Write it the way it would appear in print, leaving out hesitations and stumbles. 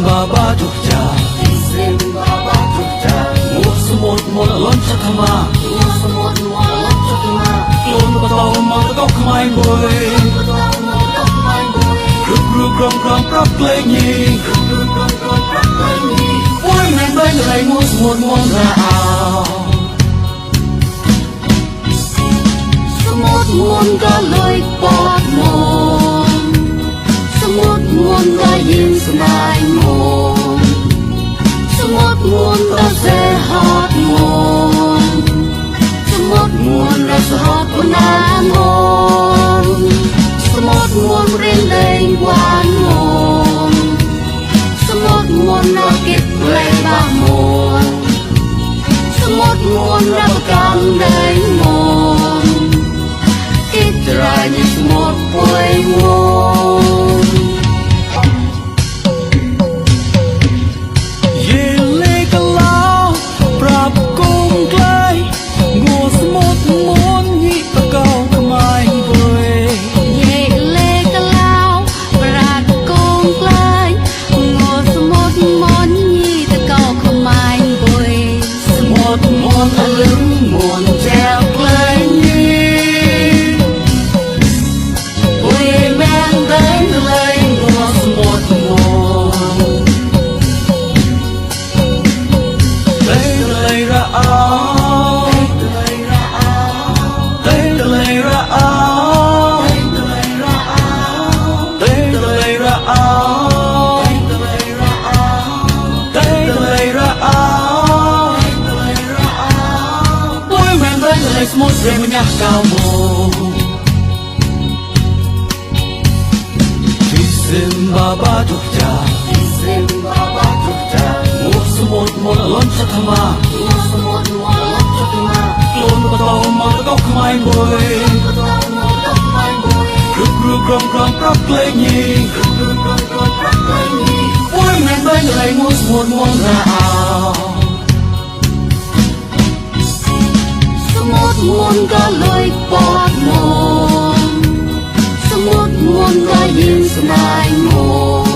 Baba Jogja, Semut mula loncat hama, Lon batau mau kau kemain boy, Grup grup grom grom prap lenyi, Boy main bain rai mu semut rao, Semut muôn ga loi pot mon, Semut muôn ga yin senai mon, Semut muôn ga sehat mon, Semut muôn rasa hot penangon, Semut muôn rendeng wan mon, Semut muôn rakit lebah mon, Semut muôn rapkan deng mon, Rani semut puai mon. Yele kalau prap kong klai, Ngô semut mon nyi kau kemain boy. Yele kalau prat kong klai, Ngô semut mon nyi kau kemain boy. Semut mon alung mon treo klai nyi. Semut remnya kamu Isim Baba Jogja Semut mula loncat hama Lon batau mau kau kemain boy Grup grup grom grom prap lenyi Boy main bain rai mu semut rao Semut muôn ga loi pot mon, Semut muôn ga yin senai mon,